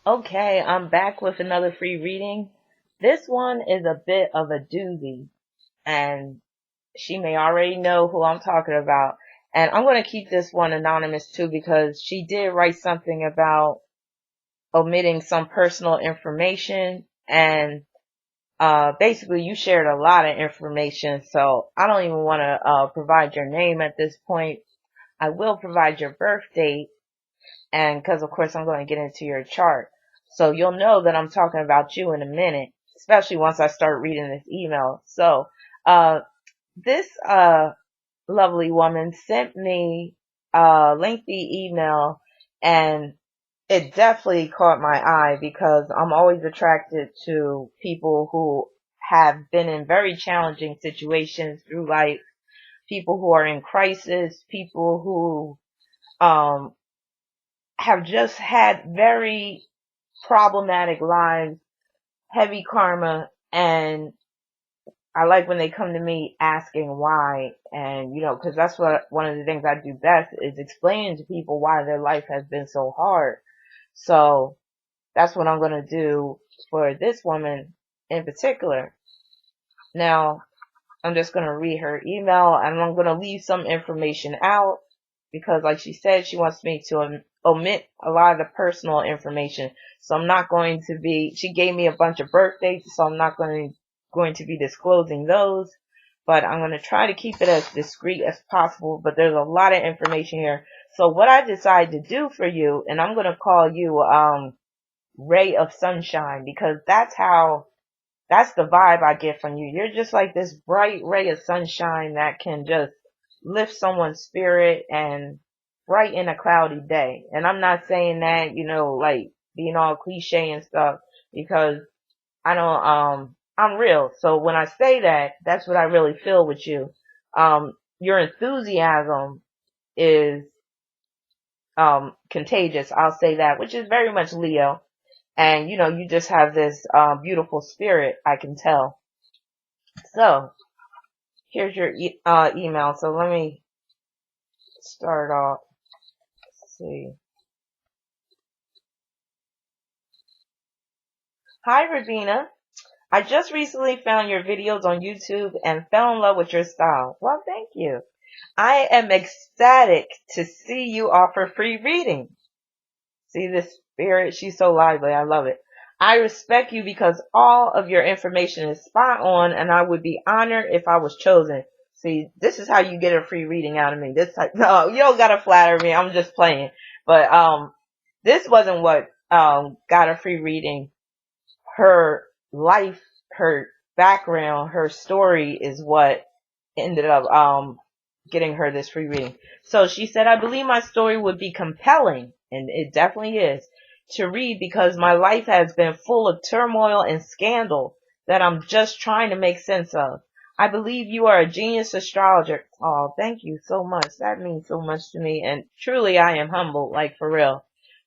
Okay, I'm back with another free reading. This one is a bit of a doozy, and she may already know who I'm talking about. And I'm going to keep this one anonymous too because she did write something about omitting some personal information, and basically you shared a lot of information, so I don't even want to provide your name at this point. I will provide your birth date, and because of course I'm going to get into your chart. So you'll know that I'm talking about you in a minute, especially once I start reading this email. So, this lovely woman sent me a lengthy email, and it definitely caught my eye because I'm always attracted to people who have been in very challenging situations through life, people who are in crisis, people who, have just had very problematic lives, heavy karma, and I like when they come to me asking why, and because that's what one of the things I do best is explaining to people why their life has been so hard. So that's what I'm going to do for this woman in particular. Now, I'm just going to read her email, and I'm going to leave some information out because, like she said, she wants me to omit a lot of the personal information. So I'm not going to be, she gave me a bunch of birth dates, so I'm not going to be disclosing those, but I'm going to try to keep it as discreet as possible, but there's a lot of information here. So what I decided to do for you, and I'm going to call you, Ray of Sunshine, because that's the vibe I get from you. You're just like this bright ray of sunshine that can just lift someone's spirit and brighten a cloudy day. And I'm not saying that, like being all cliche and stuff because I don't, I'm real. So when I say that, that's what I really feel with you. Your enthusiasm is, contagious. I'll say that, which is very much Leo. And you just have this beautiful spirit, I can tell. So here's your email. So let me start off. Let's see. Hi, Ravina. I just recently found your videos on YouTube and fell in love with your style. Well, thank you. I am ecstatic to see you offer free reading. See this spirit? She's so lively. I love it. I respect you because all of your information is spot on, and I would be honored if I was chosen. See, this is how you get a free reading out of me. No, you don't gotta flatter me. I'm just playing. But this wasn't what got a free reading. Her life, her background, her story is what ended up getting her this free reading. So she said, I believe my story would be compelling, and it definitely is, to read because my life has been full of turmoil and scandal that I'm just trying to make sense of. I believe you are a genius astrologer. Oh, thank you so much. That means so much to me, and truly I am humbled, like for real.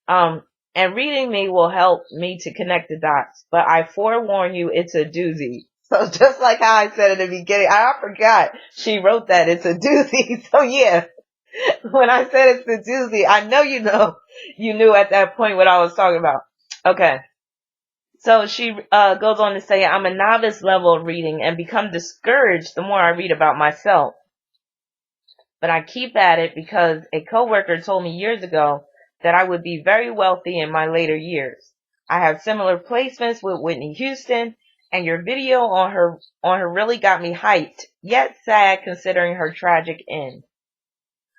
Um, and reading me will help me to connect the dots, but I forewarn you, it's a doozy. So just like how I said in the beginning, I forgot she wrote that it's a doozy. So yeah, when I said it's a doozy, I know you knew at that point what I was talking about. Okay. So she goes on to say, I'm a novice level of reading and become discouraged the more I read about myself. But I keep at it because a coworker told me years ago that I would be very wealthy in my later years. I have similar placements with Whitney Houston, and your video on her really got me hyped, yet sad considering her tragic end.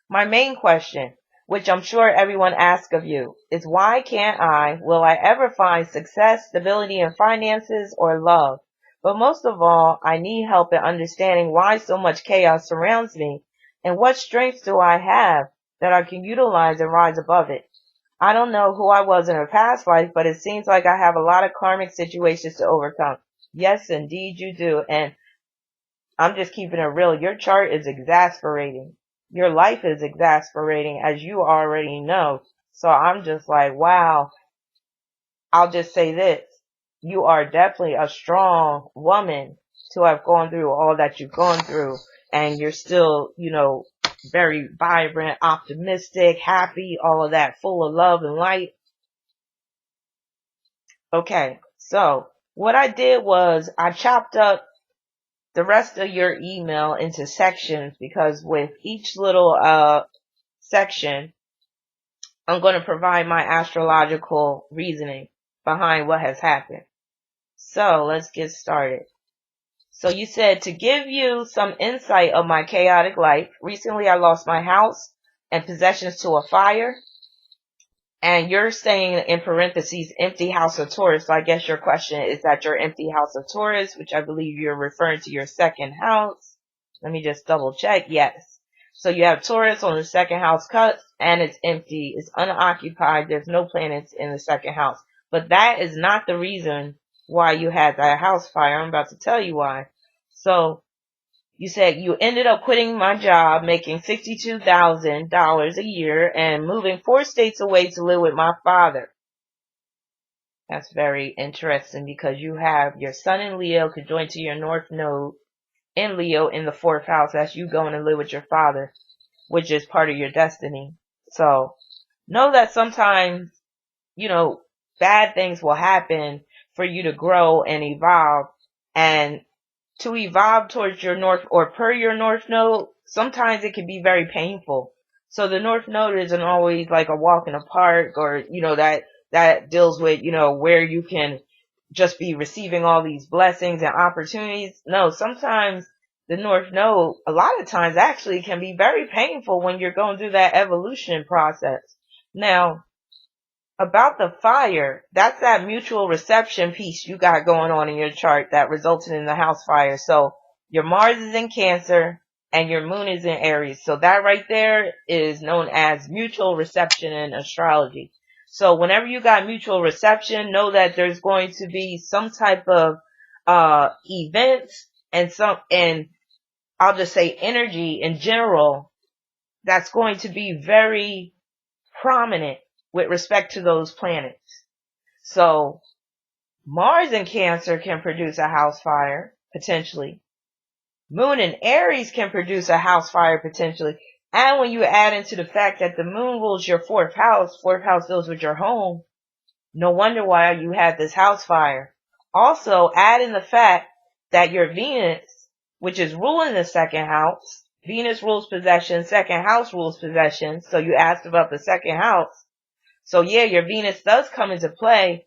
My main question, which I'm sure everyone asks of you, is why can't will I ever find success, stability in finances, or love? But most of all, I need help in understanding why so much chaos surrounds me, and what strengths do I have that I can utilize and rise above it. I don't know who I was in a past life, but it seems like I have a lot of karmic situations to overcome. Yes, indeed you do. And I'm just keeping it real. Your chart is exasperating. Your life is exasperating, as you already know. So I'm just like, wow. I'll just say this. You are definitely a strong woman to have gone through all that you've gone through. And you're still, very vibrant, optimistic, happy, all of that, full of love and light. Okay, so what I did was I chopped up the rest of your email into sections because with each little section, I'm going to provide my astrological reasoning behind what has happened. So let's get started. So you said to give you some insight of my chaotic life. Recently I lost my house and possessions to a fire. And you're saying in parentheses, empty house of Taurus. So I guess your question is that your empty house of Taurus, which I believe you're referring to your second house. Let me just double check. Yes. So you have Taurus on the second house cut and it's empty. It's unoccupied. There's no planets in the second house. But that is not the reason why you had that house fire. I'm about to tell you why. So you said you ended up quitting my job, making $62,000 a year and moving 4 states away to live with my father. That's very interesting because you have your sun in Leo conjoined to your North Node in Leo in the 4th house. That's you going to live with your father, which is part of your destiny. So know that sometimes, bad things will happen for you to grow and evolve. And to evolve towards your North or per your North Node, sometimes it can be very painful. So the North Node isn't always like a walk in a park or, that deals with, where you can just be receiving all these blessings and opportunities. No, sometimes the North Node, a lot of times actually can be very painful when you're going through that evolution process. Now, about the fire, that's that mutual reception piece you got going on in your chart that resulted in the house fire. So your Mars is in Cancer and your Moon is in Aries. So that right there is known as mutual reception in astrology. So whenever you got mutual reception, know that there's going to be some type of events and I'll just say energy in general that's going to be very prominent with respect to those planets. So Mars in Cancer can produce a house fire, potentially. Moon in Aries can produce a house fire, potentially. And when you add into the fact that the moon rules your 4th house deals with your home, no wonder why you had this house fire. Also, add in the fact that your Venus, which is ruling the 2nd house, Venus rules possession, 2nd house rules possession. So you asked about the 2nd house. So yeah, your Venus does come into play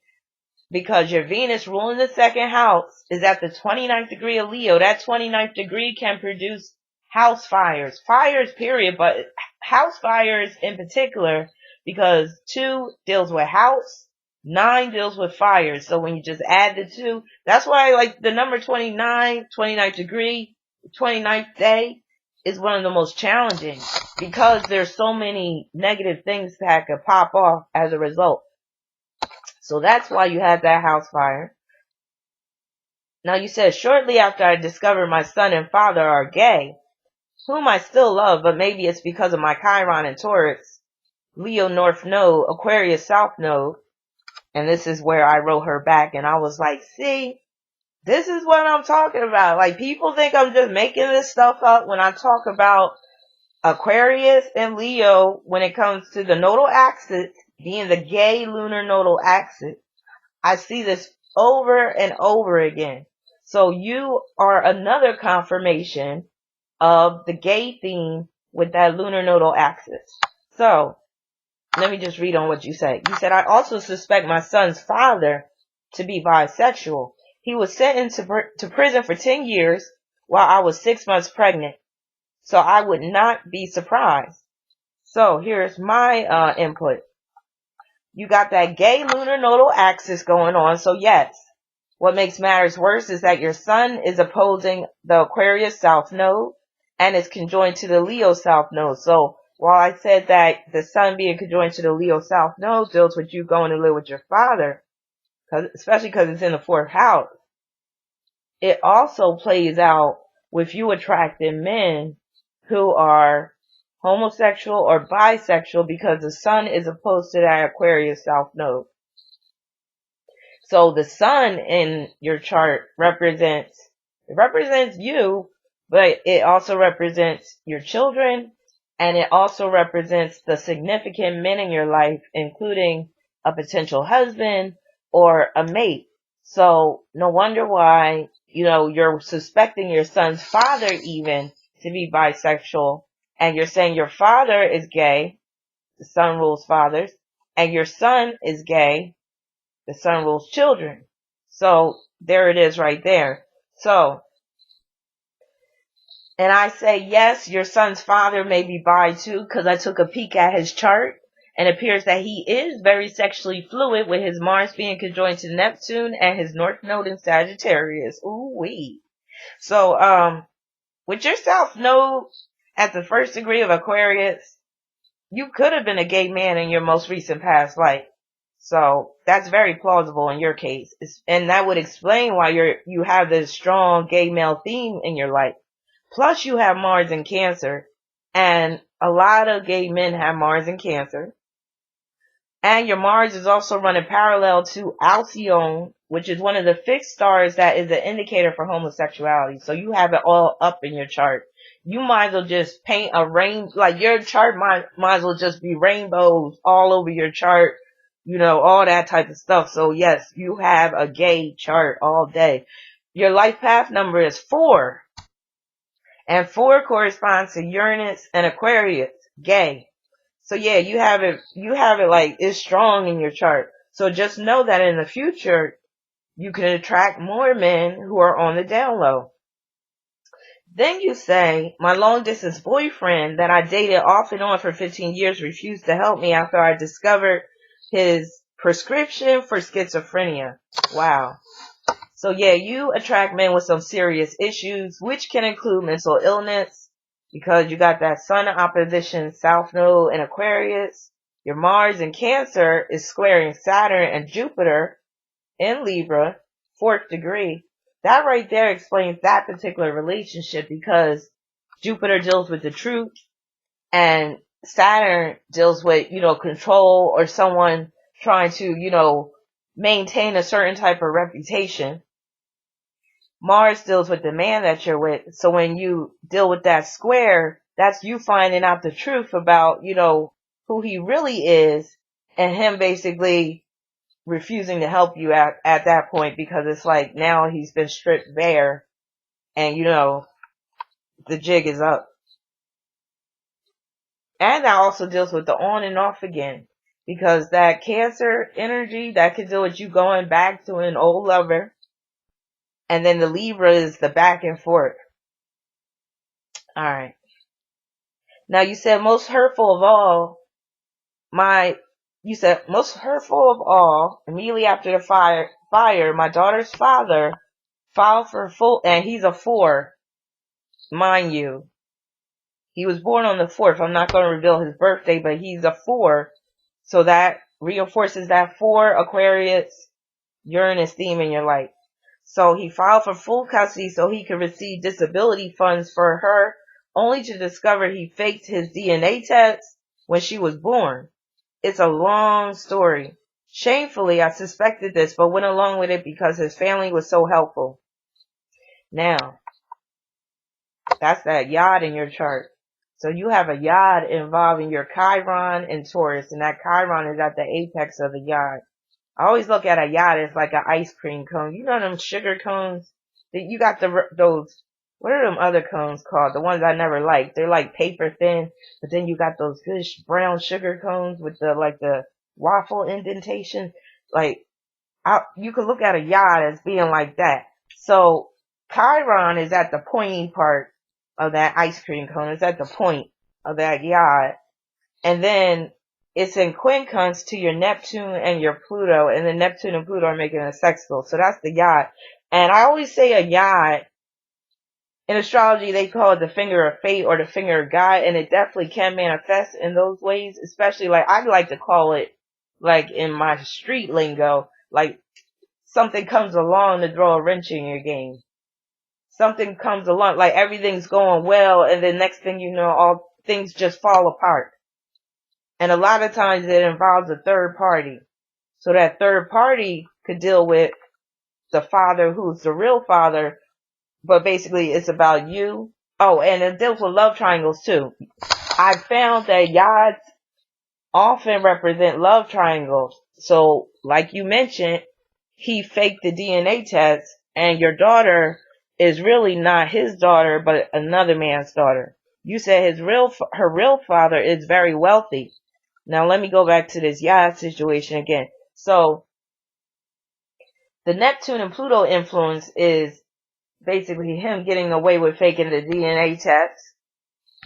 because your Venus ruling the 2nd house is at the 29th degree of Leo. That 29th degree can produce house fires, period, but house fires in particular because 2 deals with house, 9 deals with fires. So when you just add the 2, that's why like the number 29, 29th degree, 29th day is one of the most challenging because there's so many negative things that could pop off as a result. So that's why you had that house fire. Now you said shortly after I discovered my son and father are gay, whom I still love, but maybe it's because of my Chiron and Taurus, Leo North Node, Aquarius South Node, and this is where I wrote her back and I was like, see, this is what I'm talking about. Like people think I'm just making this stuff up when I talk about Aquarius and Leo when it comes to the nodal axis being the gay lunar nodal axis. I see this over and over again. So you are another confirmation of the gay theme with that lunar nodal axis. So let me just read on what you said. You said, I also suspect my son's father to be bisexual. He was sentenced to prison for 10 years while I was 6 months pregnant. So I would not be surprised. So here's my input. You got that gay lunar nodal axis going on. So yes, what makes matters worse is that your sun is opposing the Aquarius South Node and is conjoined to the Leo South Node. So while I said that the sun being conjoined to the Leo South Node deals with you going to live with your father, especially because it's in the 4th house, it also plays out with you attracting men who are homosexual or bisexual because the sun is opposed to that Aquarius South Node. So the sun in your chart represents you, but it also represents your children, and it also represents the significant men in your life, including a potential husband, or a mate. So no wonder why, you're suspecting your son's father even to be bisexual, and you're saying your father is gay, the son rules fathers, and your son is gay, the son rules children. So there it is right there. So, and I say, yes, your son's father may be bi too, because I took a peek at his chart, and it appears that he is very sexually fluid, with his Mars being conjoined to Neptune and his North Node in Sagittarius. Ooh wee. So, with your South Node at the first degree of Aquarius, you could have been a gay man in your most recent past life. So that's very plausible in your case. And that would explain why you have this strong gay male theme in your life. Plus you have Mars in Cancer, and a lot of gay men have Mars in Cancer. And your Mars is also running parallel to Alcyone, which is one of the fixed stars that is an indicator for homosexuality. So you have it all up in your chart. You might as well just paint a like your chart might as well just be rainbows all over your chart, all that type of stuff. So yes, you have a gay chart all day. Your life path number is 4. And 4 corresponds to Uranus and Aquarius, gay. So yeah, you have it like it's strong in your chart. So just know that in the future, you can attract more men who are on the down low. Then you say, my long distance boyfriend that I dated off and on for 15 years refused to help me after I discovered his prescription for schizophrenia. Wow. So yeah, you attract men with some serious issues, which can include mental illness, because you got that Sun opposition South Node in Aquarius. Your Mars in Cancer is squaring Saturn and Jupiter in Libra, 4th degree. That right there explains that particular relationship, because Jupiter deals with the truth and Saturn deals with, control, or someone trying to, maintain a certain type of reputation. Mars deals with the man that you're with. So when you deal with that square, that's you finding out the truth about, who he really is, and him basically refusing to help you at that point, because it's like now he's been stripped bare, and the jig is up. And that also deals with the on and off again, because that Cancer energy, that could deal with you going back to an old lover. And then the Libra is the back and forth. Alright. Now you said most hurtful of all, immediately after the fire, my daughter's father filed for full, and he's a 4, mind you. He was born on the 4th. I'm not going to reveal his birthday, but he's a 4. So that reinforces that 4 Aquarius Uranus theme in your life. So he filed for full custody so he could receive disability funds for her, only to discover he faked his DNA test when she was born. It's a long story. Shamefully, I suspected this, but went along with it because his family was so helpful. Now, that's that Yod in your chart. So you have a Yod involving your Chiron and Taurus, and that Chiron is at the apex of the Yod. I always look at a Yod as like an ice cream cone. You know them sugar cones? You got those, what are them other cones called? The ones I never liked. They're like paper thin, but then you got those good brown sugar cones with the waffle indentation. Like, you could look at a Yod as being like that. So Chiron is at the pointy part of that ice cream cone. It's at the point of that Yod. And then it's in quincunx to your Neptune and your Pluto, and then Neptune and Pluto are making a sextile. So that's the Yod. And I always say a Yod, in astrology they call it the finger of fate or the finger of God, and it definitely can manifest in those ways, especially like I like to call it, like in my street lingo, like something comes along to throw a wrench in your game. Something comes along, like everything's going well, and then next thing you know, all things just fall apart. And a lot of times it involves a third party. So that third party could deal with the father who's the real father, but basically it's about you. Oh, and it deals with love triangles too. I found that Yods often represent love triangles. So, like you mentioned, he faked the DNA test and your daughter is really not his daughter, but another man's daughter. You said her real father is very wealthy. Now let me go back to this Yah situation again. So the Neptune and Pluto influence is basically him getting away with faking the DNA test.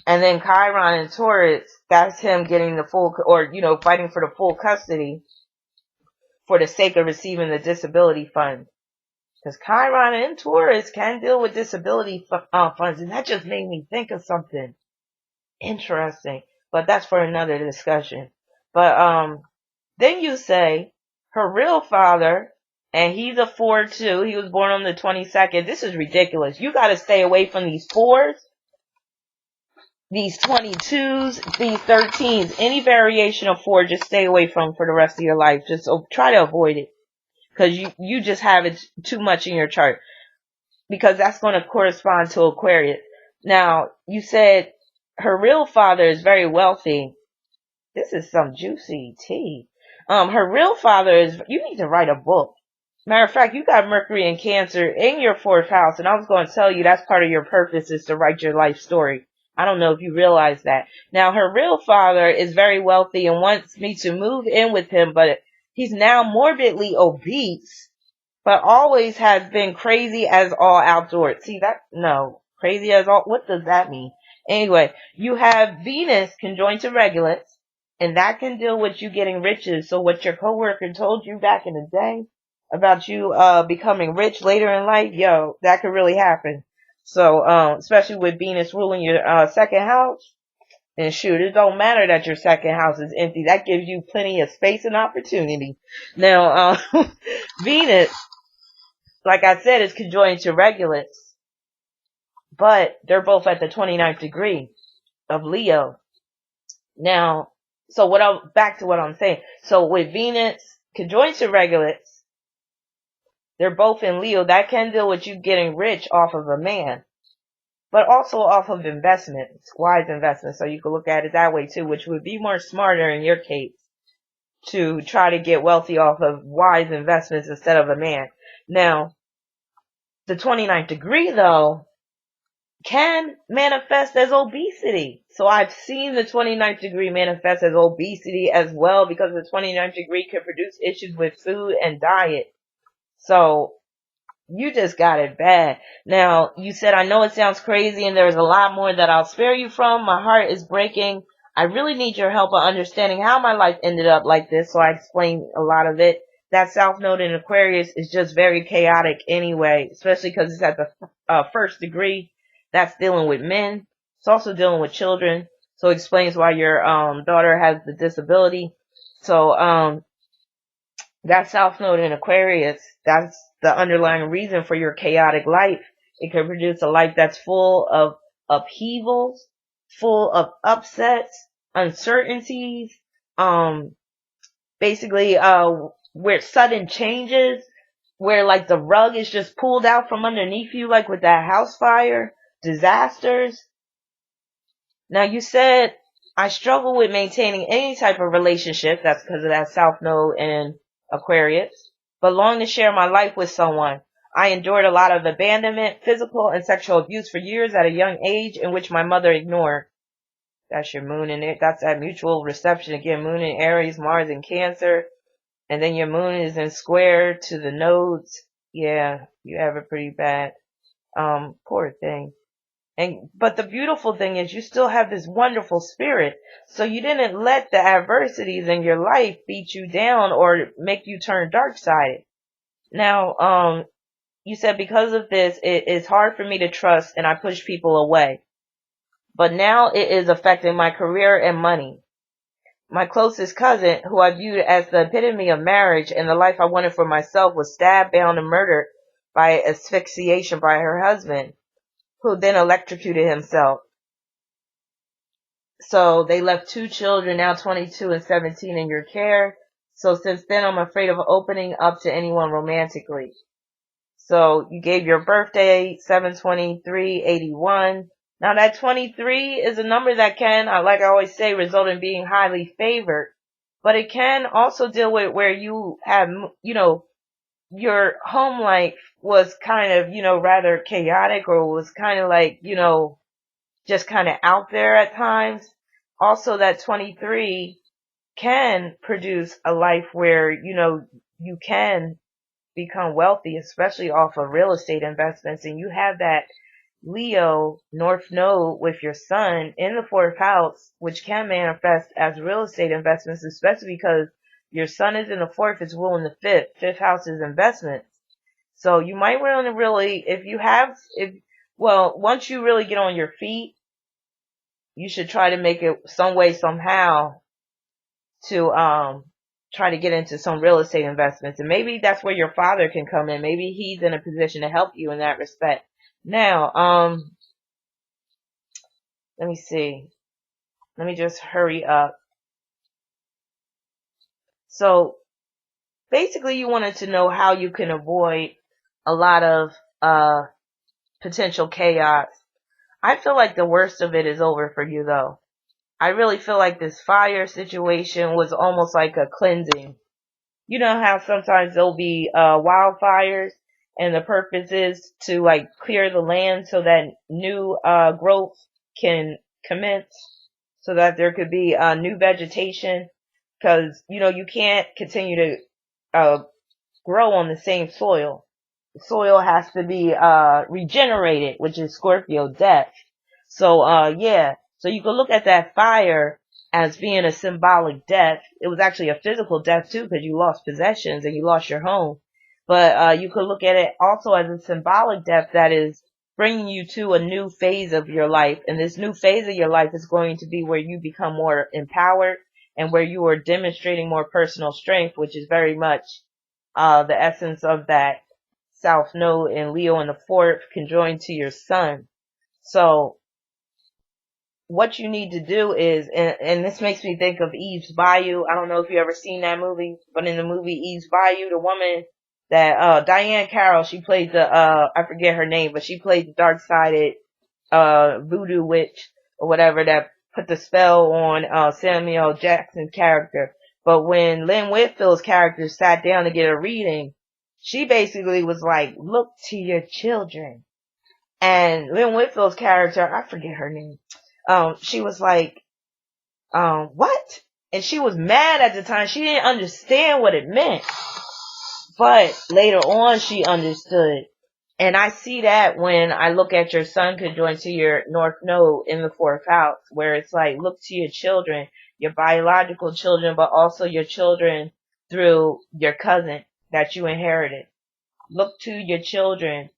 And then Chiron and Taurus, that's him getting the full, or, fighting for the full custody for the sake of receiving the disability fund. Because Chiron and Taurus can deal with disability funds. And that just made me think of something interesting. But that's for another discussion. But then you say her real father, and he's a 4 too. He was born on the 22nd. This is ridiculous. You got to stay away from these 4s, these 22s, these 13s. Any variation of 4, just stay away from for the rest of your life. Just try to avoid it. Because you just have it too much in your chart. Because that's going to correspond to Aquarius. Now, you said her real father is very wealthy. This is some juicy tea. Her real father is, you need to write a book. Matter of fact, you got Mercury and Cancer in your 4th house, and I was going to tell you that's part of your purpose is to write your life story. I don't know if you realize that. Now, her real father is very wealthy and wants me to move in with him, but he's now morbidly obese, but always has been crazy as all outdoors. See that? No. Crazy as all, what does that mean? Anyway, you have Venus conjoined to Regulus, and that can deal with you getting riches. So what your coworker told you back in the day about you becoming rich later in life, that could really happen. So especially with Venus ruling your 2nd house, and shoot, it don't matter that your 2nd house is empty. That gives you plenty of space and opportunity. Now, Venus, like I said, is conjoined to Regulus, but they're both at the 29th degree of Leo. Now, back to what I'm saying. So with Venus conjoined to Regulus, they're both in Leo. That can deal with you getting rich off of a man, but also off of investments, wise investments. So you can look at it that way too, which would be more smarter in your case to try to get wealthy off of wise investments instead of a man. Now, the 29th degree though can manifest as obesity. So I've seen the 29th degree manifest as obesity as well, because the 29th degree can produce issues with food and diet. So you just got it bad. Now, you said, I know it sounds crazy and there's a lot more that I'll spare you from. My heart is breaking. I really need your help in understanding how my life ended up like this. So I explained a lot of it. That South Node in Aquarius is just very chaotic anyway, especially because it's at the 1st degree. That's dealing with men. It's also dealing with children. So it explains why your daughter has the disability. So that South Node in Aquarius, that's the underlying reason for your chaotic life. It can produce a life that's full of upheavals, full of upsets, uncertainties, basically where sudden changes, where like the rug is just pulled out from underneath you, like with that house fire, disasters. Now you said, I struggle with maintaining any type of relationship. That's because of that South Node in Aquarius, but long to share my life with someone. I endured a lot of abandonment, physical and sexual abuse for years at a young age, in which my mother ignored. That's your moon in it. That's that mutual reception again. Moon in Aries, Mars in Cancer, and then your moon is in square to the nodes. Yeah, you have it pretty bad. Poor thing. But the beautiful thing is you still have this wonderful spirit. So you didn't let the adversities in your life beat you down or make you turn dark-sided. Now, you said because of this, it is hard for me to trust and I push people away. But now it is affecting my career and money. My closest cousin, who I viewed as the epitome of marriage and the life I wanted for myself, was stabbed, bound, and murdered by asphyxiation by her husband, who then electrocuted himself. So they left 2 children, now 22 and 17, in your care. So since then, I'm afraid of opening up to anyone romantically. So you gave your birthday, 7/23/81. Now that 23 is a number that can, like I always say, result in being highly favored. But it can also deal with where you have, your home life was kind of, rather chaotic, or was kind of like, just kind of out there at times. Also, that 23 can produce a life where, you can become wealthy, especially off of real estate investments. And you have that Leo North Node with your sun in the fourth house, which can manifest as real estate investments, especially because your sun is in the fourth, it's ruling the fifth. Fifth house is investments. So you might want to really, once you really get on your feet, you should try to make it some way, somehow to, try to get into some real estate investments. And maybe that's where your father can come in. Maybe he's in a position to help you in that respect. Now, let me see. Let me just hurry up. So basically you wanted to know how you can avoid a lot of potential chaos. I feel like the worst of it is over for you, though. I really feel like this fire situation was almost like a cleansing. You know how sometimes there'll be wildfires, and the purpose is to like clear the land so that new growth can commence, so that there could be new vegetation, because you can't continue to grow on the same soil. The soil has to be regenerated, which is Scorpio death. So yeah. So you can look at that fire as being a symbolic death. It was actually a physical death too, because you lost possessions and you lost your home. But you could look at it also as a symbolic death that is bringing you to a new phase of your life. And this new phase of your life is going to be where you become more empowered, and where you are demonstrating more personal strength, which is very much the essence of that South Node and Leo in the fourth conjoined to your sun. So what you need to do is, and this makes me think of Eve's Bayou. I don't know if you ever seen that movie, but in the movie Eve's Bayou, the woman that Diane Carroll, she played the I forget her name, but she played the dark sided voodoo witch or whatever that put the spell on Samuel Jackson's character. But when Lynn Whitfield's character sat down to get a reading, she basically was like, look to your children. And Lynn Whitfield's character, I forget her name, she was like, what? And she was mad at the time. She didn't understand what it meant. But later on, she understood. And I see that when I look at your sun conjoined to your North Node in the fourth house, where it's like, look to your children, your biological children, but also your children through your cousin that you inherited. Look to your children.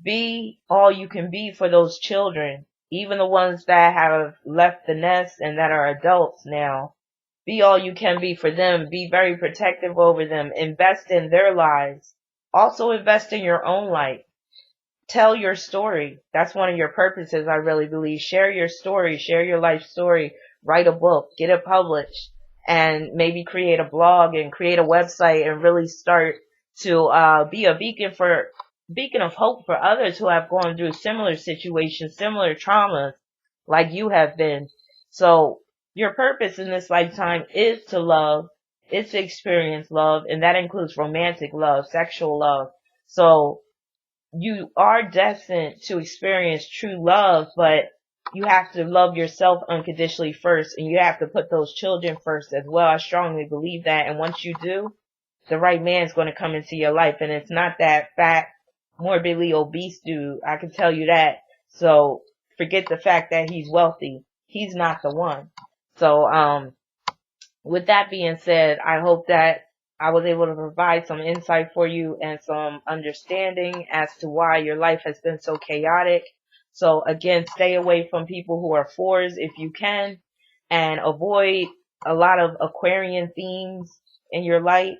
Be all you can be for those children, even the ones that have left the nest and that are adults now. Be all you can be for them. Be very protective over them. Invest in their lives. Also invest in your own life. Tell your story. That's one of your purposes, I really believe. Share your story. Share your life story. Write a book. Get it published. And maybe create a blog and create a website and really start to be a beacon of hope for others who have gone through similar situations, similar traumas like you have been. So your purpose in this lifetime is to love, is to experience love, and that includes romantic love, sexual love. So you are destined to experience true love, but you have to love yourself unconditionally first, and you have to put those children first as well. I strongly believe that. And once you do, the right man's going to come into your life. And it's not that fat, morbidly obese dude. I can tell you that. So forget the fact that he's wealthy. He's not the one. So, with that being said, I hope that I was able to provide some insight for you and some understanding as to why your life has been so chaotic. So again, stay away from people who are fours if you can, and avoid a lot of Aquarian themes in your life,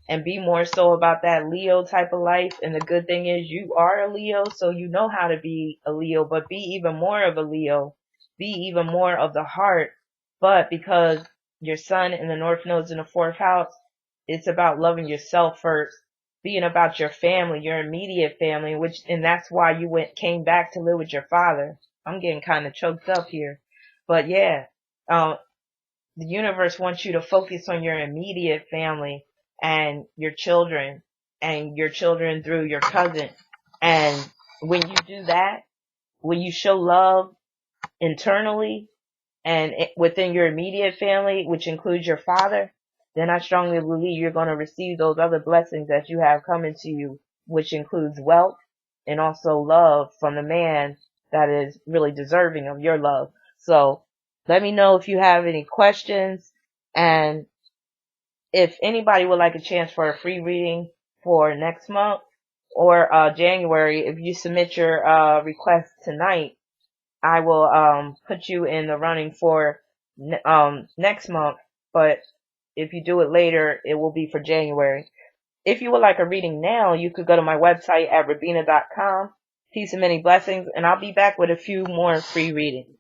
and be more so about that Leo type of life. And the good thing is you are a Leo, so you know how to be a Leo, but be even more of a Leo. Be even more of the heart. But because your sun in the North Node's in the fourth house, it's about loving yourself first, being about your family, your immediate family, and that's why you came back to live with your father. I'm getting kind of choked up here. But yeah, the universe wants you to focus on your immediate family and your children. and your children through your cousin. And when you do that, when you show love internally and within your immediate family, which includes your father, then I strongly believe you're going to receive those other blessings that you have coming to you, which includes wealth and also love from the man that is really deserving of your love. So let me know if you have any questions, and if anybody would like a chance for a free reading for next month or January, if you submit your request tonight, I will put you in the running for next month. But if you do it later, it will be for January. If you would like a reading now, you could go to my website at rabina.com. Peace and many blessings, and I'll be back with a few more free readings.